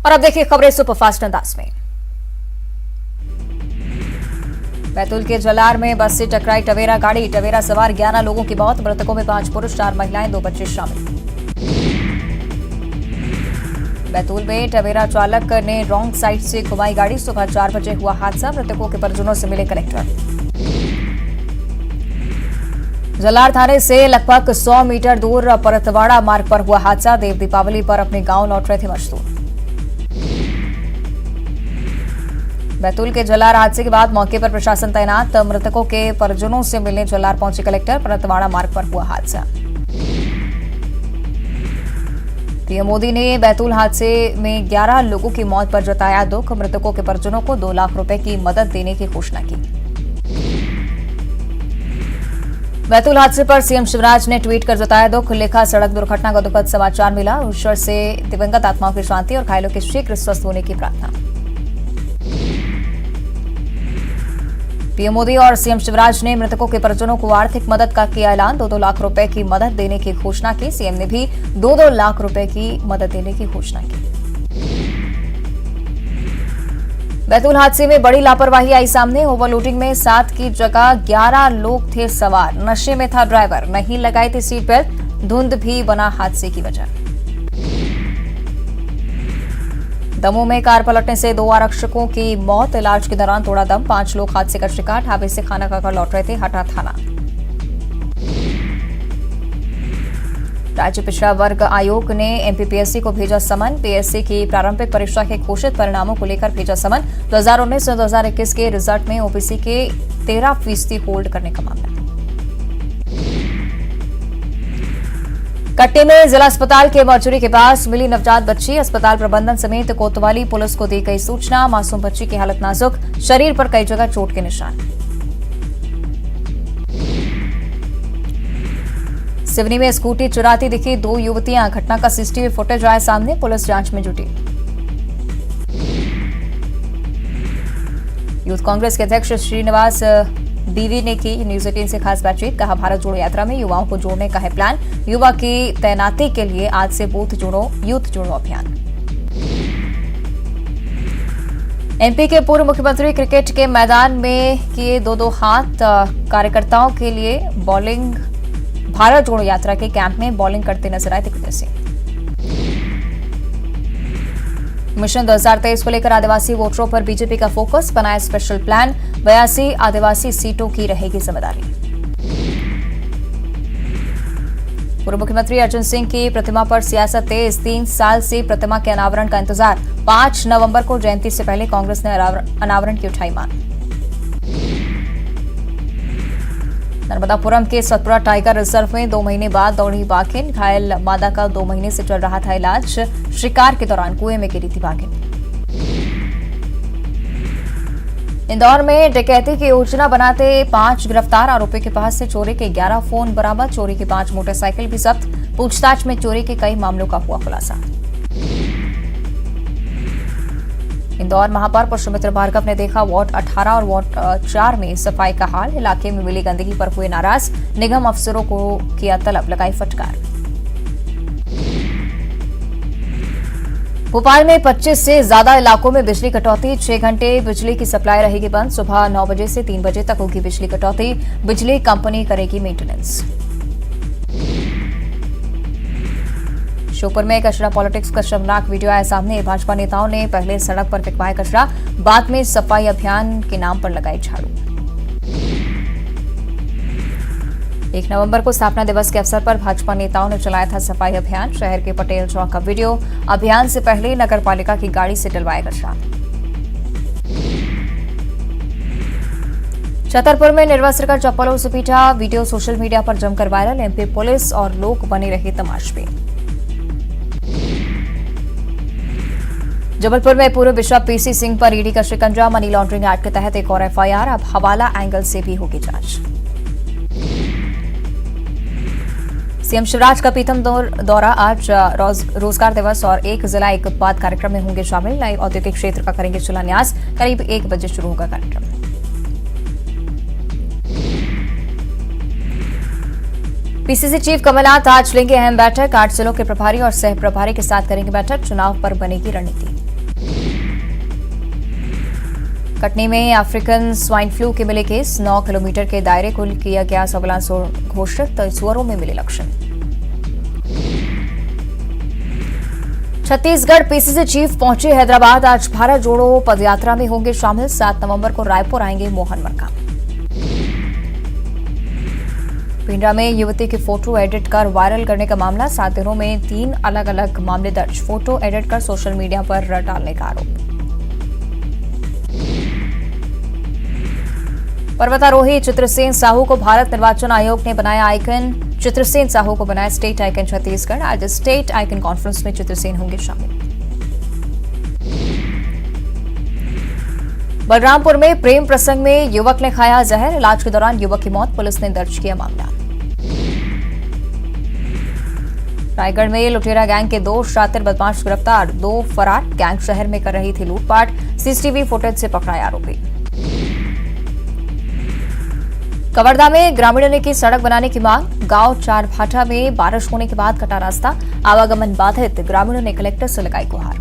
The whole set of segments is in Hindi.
और अब देखिए खबरें सुपरफास्ट अंदाज में। बैतूल के जलार में बस से टकराई टवेरा गाड़ी। टवेरा सवार 11 लोगों की मौत। मृतकों में 5 पुरुष, 4 महिलाएं, 2 बच्चे शामिल। बैतूल में टवेरा चालक ने रॉन्ग साइड से घुमाई गाड़ी। सुबह 4 बजे हुआ हादसा। मृतकों के परिजनों से मिले कलेक्टर। जलार थाने से लगभग 100 मीटर दूर परतवाड़ा मार्ग पर हुआ हादसा। देव दीपावली पर अपने गांव लौट रहे थे मजदूर। बैतूल के जलार हादसे के बाद मौके पर प्रशासन तैनात। मृतकों के परिजनों से मिलने जलार पहुंचे कलेक्टर। परतवाड़ा मार्ग पर हुआ हादसा। पीएम मोदी ने बैतूल हादसे में 11 लोगों की मौत पर जताया दुख। मृतकों के परिजनों को 2 लाख रुपए की मदद देने की घोषणा की। बैतूल हादसे पर सीएम शिवराज ने ट्वीट कर जताया दुख। लिखा, सड़क दुर्घटना का दुखद समाचार मिला। ईश्वर से दिवंगत आत्माओं की शांति और घायलों के शीघ्र स्वस्थ होने की प्रार्थना। पीएम मोदी और सीएम शिवराज ने मृतकों के परिजनों को आर्थिक मदद का किया ऐलान। 2-2 लाख रुपए की मदद देने की घोषणा की। सीएम ने भी 2-2 लाख रुपए की मदद देने की घोषणा की। बैतूल हादसे में बड़ी लापरवाही आई सामने। ओवरलोडिंग में 7 की जगह 11 लोग थे सवार। नशे में था ड्राइवर। नहीं लगाई थी सीट बेल्ट। धुंध भी बना हादसे की वजह। दमोह में कार पलटने से 2 आरक्षकों की मौत। इलाज के दौरान तोड़ा दम। 5 लोग हादसे का शिकार। ढाबे से खाना खाकर लौट रहे थे। हटा थाना। राज्य पिछड़ा वर्ग आयोग ने एमपीपीएससी को भेजा समन। पीएससी की प्रारंभिक परीक्षा के घोषित परिणामों को लेकर भेजा समन। 2019 और 2021 के रिजल्ट में ओबीसी के 13% होल्ड करने का मामला। कट्टी में जिला अस्पताल के मॉर्चरी के पास मिली नवजात बच्ची। अस्पताल प्रबंधन समेत कोतवाली पुलिस को दी गई सूचना। मासूम बच्ची की हालत नाजुक। शरीर पर कई जगह चोट के निशान। सिवनी में स्कूटी चुराती दिखी 2 युवतियां। घटना का सीसीटीवी फुटेज आया सामने। पुलिस जांच में जुटी। यूथ कांग्रेस के अध्यक्ष श्रीनिवास बीवी ने की न्यूज 18 से खास बातचीत। कहा, भारत जोड़ो यात्रा में युवाओं को जोड़ने का है प्लान। युवा की तैनाती के लिए आज से बूथ जोड़ो, यूथ जोड़ो अभियान। एमपी के पूर्व मुख्यमंत्री क्रिकेट के मैदान में किए 2-2 हाथ। कार्यकर्ताओं के लिए बॉलिंग। भारत जोड़ो यात्रा के कैंप में बॉलिंग करते नजर आए दिग्विजय सिंह। मिशन 2023 को लेकर आदिवासी वोटरों पर बीजेपी का फोकस। बनाया स्पेशल प्लान। 82 आदिवासी सीटों की रहेगी जिम्मेदारी। पूर्व मुख्यमंत्री अर्जुन सिंह की प्रतिमा पर सियासत तेज। 3 साल से प्रतिमा के अनावरण का इंतजार। 5 नवंबर को जयंती से पहले कांग्रेस ने अनावरण की उठाई मांग। नर्मदापुरम के सतपुरा टाइगर रिजर्व में 2 महीने बाद दौड़ी बाघिन। घायल मादा का 2 महीने से चल रहा था इलाज। शिकार के दौरान कुएं में गिरी थी बाघिन। इंदौर में डकैती की योजना बनाते 5 गिरफ्तार। आरोपी के पास से चोरी के 11 फोन बरामद। चोरी की 5 मोटरसाइकिल भी जब्त। पूछताछ में चोरी के कई मामलों का हुआ खुलासा। इंदौर महापौर पुष्पमित्र भार्गव ने देखा वार्ड 18 और वार्ड 4 में सफाई का हाल। इलाके में मिली गंदगी पर हुए नाराज। निगम अफसरों को किया तलब। लगाई फटकार। भोपाल में 25 से ज्यादा इलाकों में बिजली कटौती। 6 घंटे बिजली की सप्लाई रहेगी बंद। सुबह 9 बजे से 3 बजे तक होगी बिजली कटौती। बिजली कंपनी करेगी मेंटेनेंस। श्योपुर में कचरा पॉलिटिक्स का शर्मनाक वीडियो आया सामने। भाजपा नेताओं ने पहले सड़क पर फेंकवाया कचरा, बाद में सफाई अभियान के नाम पर लगाई झाड़ू। 1 नवंबर को स्थापना दिवस के अवसर पर भाजपा नेताओं ने चलाया था सफाई अभियान। शहर के पटेल चौक का वीडियो। अभियान से पहले नगर पालिका की गाड़ी से डलवाया कचरा। छतरपुर में निर्वस्त्र कर चप्पलों से पीटा। वीडियो सोशल मीडिया पर जमकर वायरल। एमपी पुलिस और लोग बने रहे तमाशबीन। जबलपुर में पूर्व बिशप पीसी सिंह पर ईडी का शिकंजा। मनी लॉन्ड्रिंग एक्ट के तहत एक और एफआईआर। अब हवाला एंगल से भी होगी जांच। सीएम शिवराज का पीथम दौरा। आज रोजगार दिवस और 1 जिला 1 उत्पाद कार्यक्रम में होंगे शामिल। नए औद्योगिक क्षेत्र का करेंगे शिलान्यास। करीब 1 बजे शुरू होगा कार्यक्रम। पीसीसी चीफ कमलनाथ आज लेंगे अहम बैठक। 8 जिलों के प्रभारी और सह प्रभारी के साथ करेंगे बैठक। चुनाव पर बनेगी रणनीति। कटनी में अफ्रीकन स्वाइन फ्लू के मिले केस, 9 किलोमीटर के दायरे को किया गया सर्विलांस घोषित, सुअरों में मिले लक्षण। छत्तीसगढ़ पीसीसी चीफ पहुंचे हैदराबाद, आज भारत जोड़ो पदयात्रा में होंगे शामिल। 7 नवंबर को रायपुर आएंगे मोहन मरकाम। पिंडरा में युवती की फोटो एडिट कर वायरल करने का मामला, 7 दिनों में 3 अलग अलग मामले दर्ज, फोटो एडिट कर सोशल मीडिया पर डालने का आरोप। पर्वतारोही चित्रसेन साहू को भारत निर्वाचन आयोग ने बनाया आइकन, चित्रसेन साहू को बनाया स्टेट आइकन छत्तीसगढ़। आज स्टेट आइकन कॉन्फ्रेंस में चित्रसेन होंगे शामिल। बलरामपुर में प्रेम प्रसंग में युवक ने खाया जहर, इलाज के दौरान युवक की मौत, पुलिस ने दर्ज किया मामला। रायगढ़ में लुटेरा गैंग के 2 शातिर बदमाश गिरफ्तार, 2 फरार, गैंग शहर में कर रही थी लूटपाट, सीसीटीवी फुटेज से पकड़ा आरोपी। कवर्धा में ग्रामीणों ने की सड़क बनाने की मांग, गांव चारभाठा में बारिश होने के बाद कटा रास्ता, आवागमन बाधित, ग्रामीणों ने कलेक्टर से लगाई गुहार।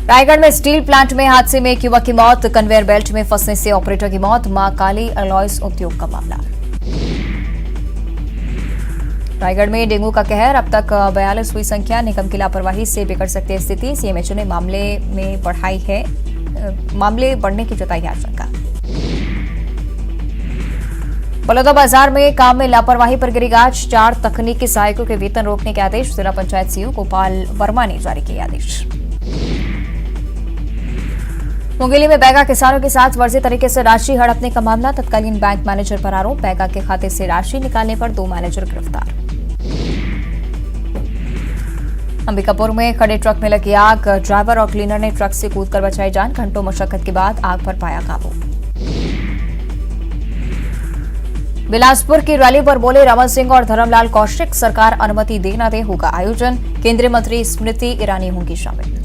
रायगढ़ में स्टील प्लांट में हादसे में एक युवक की मौत, कन्वेयर बेल्ट में फंसने से ऑपरेटर की मौत, मां काली अलॉयज उद्योग का मामला। रायगढ़ में डेंगू का कहर, अब तक 42 हुई संख्या, निगम की लापरवाही से बिगड़ सकती है स्थिति, सीएमएचओ ने मामले बढ़ने की जताई आशंका। बलौदाबाजार में काम में लापरवाही पर गिरी गाज, 4 तकनीकी सहायकों के वेतन रोकने के आदेश, जिला पंचायत सीईओ गोपाल वर्मा ने जारी किए आदेश। मुंगेली में बैगा किसानों के साथ फर्जी तरीके से राशि हड़पने का मामला, तत्कालीन बैंक मैनेजर पर आरोप, बैगा के खाते से राशि निकालने पर 2 मैनेजर गिरफ्तार। अंबिकापुर में खड़े ट्रक में लगी आग, ड्राइवर और क्लीनर ने ट्रक से कूदकर बचाई जान, घंटों मशक्कत के बाद आग पर पाया काबू। बिलासपुर की रैली पर बोले रमन सिंह और धर्मलाल कौशिक, सरकार अनुमति दे न दे होगा आयोजन, केंद्रीय मंत्री स्मृति ईरानी होंगी शामिल।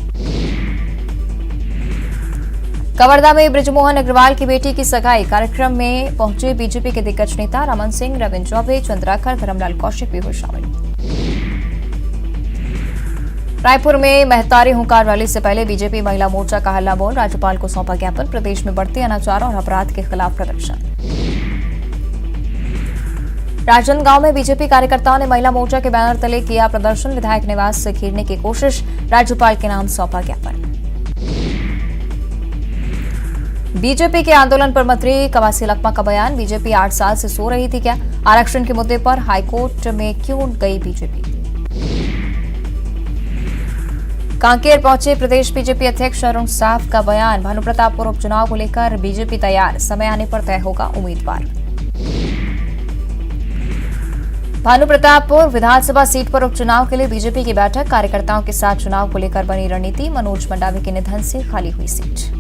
कवर्धा में बृजमोहन अग्रवाल की बेटी की सगाई, कार्यक्रम में पहुंचे बीजेपी के दिग्गज नेता रमन सिंह, रविंद्र चौबे, चंद्राकर, धर्मलाल कौशिक भी हुए शामिल। रायपुर में महतारी हुंकार रैली से पहले बीजेपी महिला मोर्चा का हल्ला बोल, राज्यपाल को सौंपा ज्ञापन, प्रदेश में बढ़ते अनाचार और अपराध के खिलाफ प्रदर्शन। राजनांदगांव में बीजेपी कार्यकर्ताओं ने महिला मोर्चा के बैनर तले किया प्रदर्शन, विधायक निवास से घेरने की कोशिश, राज्यपाल के नाम सौंपा ज्ञापन। बीजेपी के आंदोलन पर मंत्री कवासी लखमा का बयान, बीजेपी 8 साल से सो रही थी क्या, आरक्षण के मुद्दे पर हाईकोर्ट में क्यों गई बीजेपी। कांकेर पहुंचे प्रदेश बीजेपी अध्यक्ष अरुण साफ का बयान, भानुप्रतापपुर उपचुनाव को लेकर बीजेपी तैयार, समय आने पर तय होगा उम्मीदवार। भानुप्रतापपुर विधानसभा सीट पर उपचुनाव के लिए बीजेपी की बैठक, कार्यकर्ताओं के साथ चुनाव को लेकर बनी रणनीति, मनोज मंडावी के निधन से खाली हुई सीट।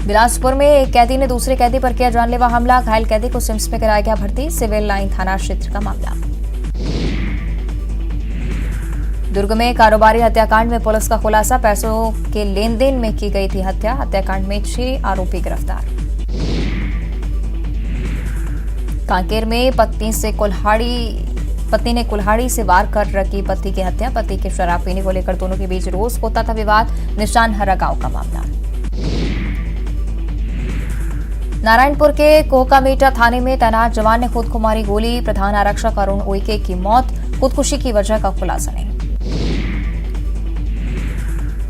बिलासपुर में एक कैदी ने दूसरे कैदी पर किया जानलेवा हमला, घायल कैदी को सिम्स में कराया गया भर्ती, सिविल लाइन थाना क्षेत्र का मामला। दुर्ग में कारोबारी हत्याकांड में पुलिस का खुलासा, पैसों के लेन देन में की गई थी हत्या, हत्याकांड में 6 आरोपी गिरफ्तार। कांकेर में पत्नी ने कुल्हाड़ी से वार कर रखी पति की हत्या, पति के शराब पीने को लेकर दोनों के बीच रोज होता था विवाद, निशानहरा गांव का मामला। नारायणपुर के कोहकामेटा थाने में तैनात जवान ने खुद को मारी गोली, प्रधान आरक्षक अरुण उइके की मौत, खुदकुशी की वजह का खुलासा नहीं।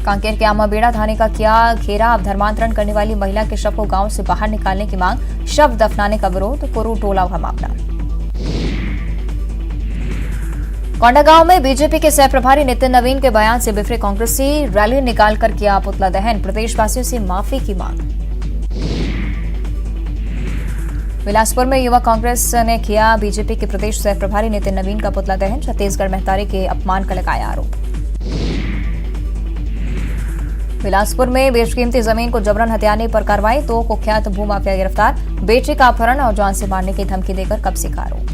कांकेर के आमाबेड़ा थाने का किया घेराव, धर्मांतरण करने वाली महिला के शव को गांव से बाहर निकालने की मांग, शव दफनाने का विरोध, कुरू टोला का मामला। कोंडागांव में बीजेपी के सह प्रभारी नितिन नवीन के बयान से बिफरे कांग्रेसी, रैली निकालकर किया पुतला दहन, प्रदेशवासियों से माफी की मांग। बिलासपुर में युवा कांग्रेस ने किया बीजेपी के प्रदेश सह प्रभारी नितिन नवीन का पुतला दहन, छत्तीसगढ़ महतारी के अपमान का लगाया आरोप। बिलासपुर में बेशकीमती जमीन को जबरन हथियाने पर कार्रवाई, 2 कुख्यात भूमाफिया गिरफ्तार, बेटे का अपहरण और जान से मारने की धमकी देकर कब्जे का आरोप।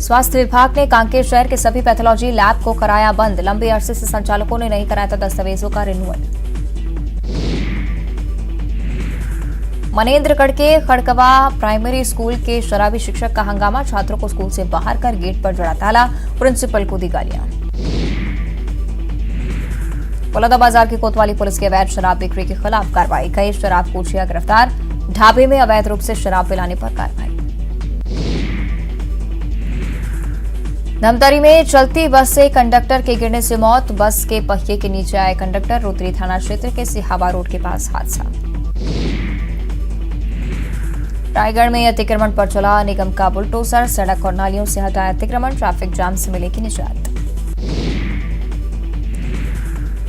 स्वास्थ्य विभाग ने कांकेर शहर के सभी पैथोलॉजी लैब को कराया बंद, लंबे अरसे से संचालकों ने नहीं कराया था दस्तावेजों का रिन्यूअल। मनेन्द्रगढ़ के खड़कवा प्राइमरी स्कूल के शराबी शिक्षक का हंगामा, छात्रों को स्कूल से बाहर कर गेट पर जड़ा ताला, प्रिंसिपल को दी गालियां। बलौदाबाजार की कोतवाली पुलिस की अवैध शराब बिक्री के खिलाफ कार्रवाई। कई शराब कोचियां गिरफ्तार। ढाबे में अवैध रूप से शराब पिलाने पर कार्रवाई। धमतरी में चलती बस से कंडक्टर के गिरने से मौत। बस के पहिए के नीचे आए कंडक्टर। रोतरी थाना क्षेत्र के सिहावा रोड के पास हादसा। रायगढ़ में अतिक्रमण पर चला निगम का बुलडोजर। सड़क और नालियों से हटाया अतिक्रमण। ट्रैफिक जाम से मिलेगी निजात।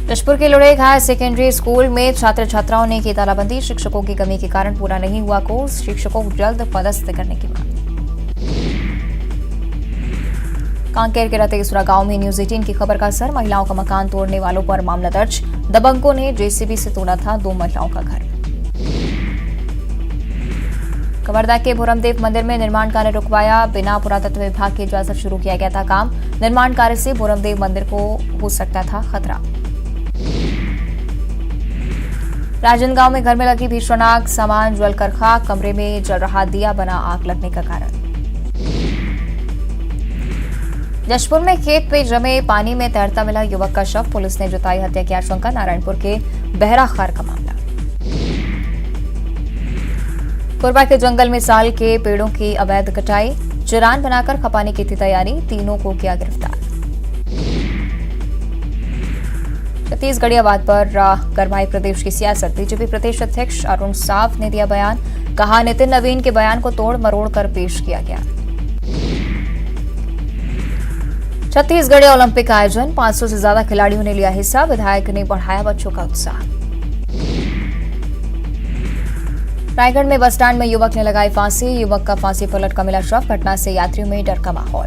जशपुर के लुड़ेग हायर सेकेंडरी स्कूल में छात्र छात्राओं ने की तालाबंदी। शिक्षकों की कमी के कारण पूरा नहीं हुआ कोर्स। शिक्षकों को जल्द पदस्थ करने की मांग। कांकेर के रतेसुरा गांव में न्यूज 18 की खबर का असर। महिलाओं का मकान तोड़ने वालों पर मामला दर्ज। दबंगों ने जेसीबी से तोड़ा था 2 महिलाओं का घर। कवर्धा के भोरमदेव मंदिर में निर्माण कार्य रुकवाया। बिना पुरातत्व विभाग की इजाजत शुरू किया गया था काम। निर्माण कार्य से भोरमदेव मंदिर को हो सकता था खतरा। राजनांदगांव में घर में लगी भीषण आग। सामान जलकर खाक। कमरे में जल रहा दिया बना आग लगने का कारण। जशपुर में खेत पे जमे पानी में तैरता मिला युवक का शव। पुलिस ने जताई हत्या की आशंका। नारायणपुर के बहराखार का मामला। कोरबा के जंगल में साल के पेड़ों की अवैध कटाई। चिरान बनाकर खपाने की थी तैयारी। तीनों को किया गिरफ्तार। छत्तीसगढ़ियाबाद पर गरमाई प्रदेश की सियासत। बीजेपी प्रदेश अध्यक्ष अरुण साव ने दिया बयान। कहा नितिन नवीन के बयान को तोड़ मरोड़ कर पेश किया गया। छत्तीसगढ़ ओलंपिक आयोजन। 500 से ज्यादा खिलाड़ियों ने लिया हिस्सा। विधायक ने बढ़ाया बच्चों का उत्साह। रायगढ़ में बस स्टैंड में युवक ने लगाई फांसी। युवक का फांसी पलट का मिला शव। घटना से यात्रियों में डर का माहौल।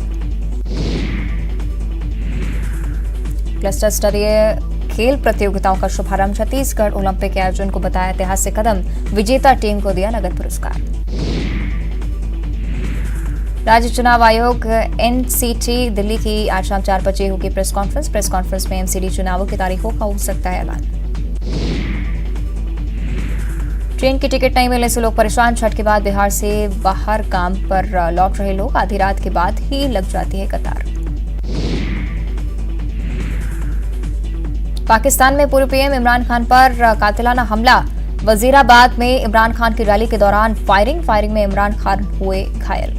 क्लस्टर स्तरीय खेल प्रतियोगिताओं का शुभारंभ। छत्तीसगढ़ ओलंपिक आयोजन को बताया ऐतिहासिक कदम। विजेता टीम को दिया नगद पुरस्कार। राज्य चुनाव आयोग एनसीटी दिल्ली की आज शाम 4 बजे होगी प्रेस कॉन्फ्रेंस। प्रेस कॉन्फ्रेंस में एमसीडी चुनावों की तारीखों का हो सकता है ऐलान। ट्रेन की टिकट नहीं मिलने से लोग परेशान। छठ के बाद बिहार से बाहर काम पर लौट रहे लोग। आधी रात के बाद ही लग जाती है कतार। पाकिस्तान में पूर्व पीएम इमरान खान पर कातिलाना हमला। वजीराबाद में इमरान खान की रैली के दौरान फायरिंग में इमरान खान हुए घायल।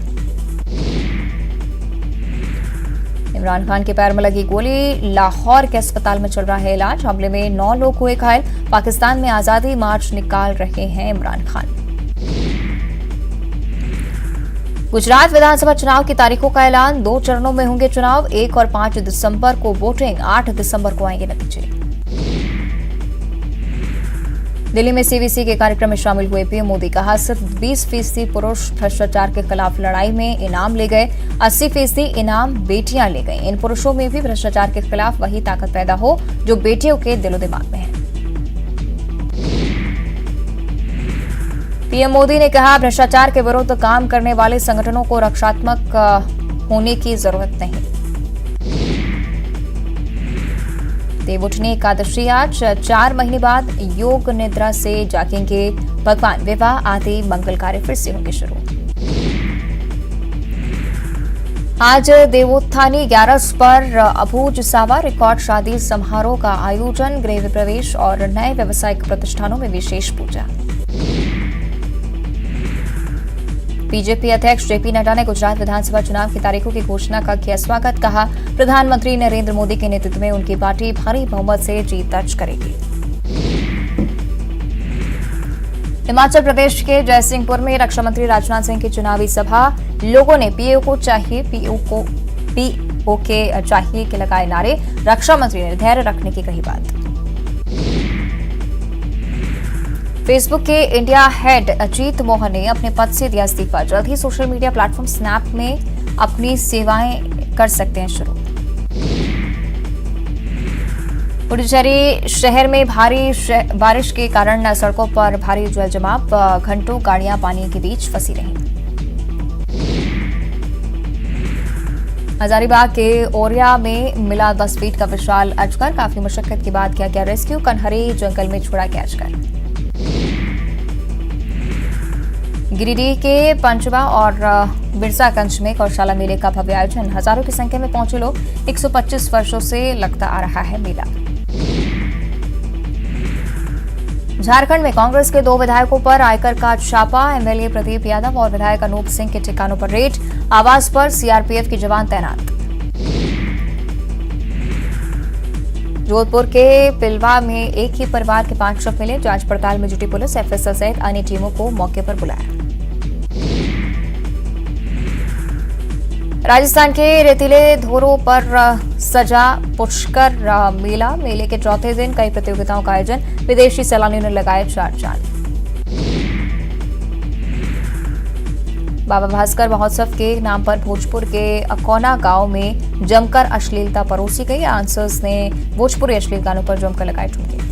इमरान खान के पैर में लगी गोली। लाहौर के अस्पताल में चल रहा है इलाज। हमले में 9 लोग हुए घायल। पाकिस्तान में आजादी मार्च निकाल रहे हैं इमरान खान। गुजरात विधानसभा चुनाव की तारीखों का ऐलान। 2 चरणों में होंगे चुनाव। 1 और 5 दिसंबर को वोटिंग। 8 दिसंबर को आएंगे नतीजे। दिल्ली में सीवीसी के कार्यक्रम में शामिल हुए पीएम मोदी। कहा सिर्फ 20% पुरुष भ्रष्टाचार के खिलाफ लड़ाई में इनाम ले गए। 80% इनाम बेटियां ले गई। इन पुरुषों में भी भ्रष्टाचार के खिलाफ वही ताकत पैदा हो जो बेटियों के दिलो दिमाग में है। पीएम मोदी ने कहा भ्रष्टाचार के विरुद्ध काम करने वाले संगठनों को रक्षात्मक होने की जरूरत नहीं। देवउठनी एकादशी आज। 4 महीने बाद योग निद्रा से जागेंगे भगवान। विवाह आदि मंगल कार्य फिर से होंगे शुरू। आज देवोत्थानी 11 पर अबूझ सावा रिकॉर्ड शादी समारोह का आयोजन। गृह प्रवेश और नए व्यावसायिक प्रतिष्ठानों में विशेष पूजा। बीजेपी अध्यक्ष जेपी नड्डा ने गुजरात विधानसभा चुनाव की तारीखों की घोषणा का किया स्वागत। कहा प्रधानमंत्री नरेंद्र मोदी के नेतृत्व में उनकी पार्टी भारी बहुमत से जीत दर्ज करेगी। हिमाचल प्रदेश के जयसिंहपुर में रक्षा मंत्री राजनाथ सिंह की चुनावी सभा। लोगों ने पीओ को चाहिए पीओ के चाहिए के लगाए नारे। रक्षा मंत्री ने धैर्य रखने की कही बात। फेसबुक के इंडिया हेड अजीत मोहन ने अपने पद से दिया इस्तीफा। जल्द ही सोशल मीडिया प्लेटफॉर्म स्नैप में अपनी सेवाएं कर सकते हैं शुरू। पुडुचेरी शहर में भारी बारिश के कारण सड़कों पर भारी जल जमाव। घंटों गाड़ियां पानी के बीच फंसी रहीं। हजारीबाग के ओरिया में मिला 10 फीट का विशाल अजगर। काफी मुशक्कत के बाद किया गया रेस्क्यू। कन्हरी जंगल में छोड़ा गया अजगर। गिरिडीह के पंचवा और बिरसागंज में गौशाला मेले का भव्य आयोजन। हजारों की संख्या में पहुंचे लोग। 125 वर्षों से लगता आ रहा है मेला। झारखंड में कांग्रेस के 2 विधायकों पर आयकर का छापा। एमएलए प्रदीप यादव और विधायक अनूप सिंह के ठिकानों पर रेड। आवास पर सीआरपीएफ के जवान तैनात। जोधपुर के पिलवा में एक ही परिवार के 5 शव मिले। जांच पड़ताल में जुटी पुलिस एफएसएल सहित अन्य टीमों को मौके पर बुलाया। राजस्थान के रेतीले धोरों पर सजा पुष्कर मेला। मेले के चौथे दिन कई प्रतियोगिताओं का आयोजन। विदेशी सैलानियों ने लगाए 4 चांद। बाबा भास्कर महोत्सव के नाम पर भोजपुर के अकोना गांव में जमकर अश्लीलता परोसी गई। आंसर्स ने भोजपुरी अश्लील गानों पर जमकर लगाए ठुमके।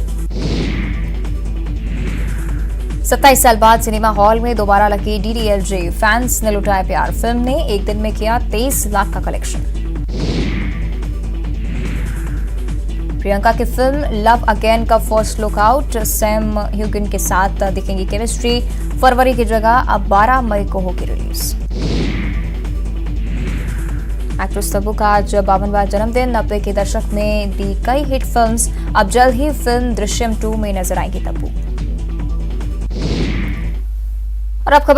27 साल बाद सिनेमा हॉल में दोबारा लगी डीडीएलजे। फैंस ने लुटाया प्यार। फिल्म ने एक दिन में किया 23 लाख का कलेक्शन। प्रियंका की फिल्म लव अगेन का फर्स्ट लुक आउट। सैम ह्यूगिन के साथ दिखेंगी केमिस्ट्री। फरवरी की जगह अब 12 मई को होगी रिलीज। एक्ट्रेस तब्बू का आज 52वां जन्मदिन। 90 के दशक में दी कई हिट फिल्म्स। अब जल्द ही फिल्म दृश्यम 2 में नजर आएंगी तब्बू। और अब खबर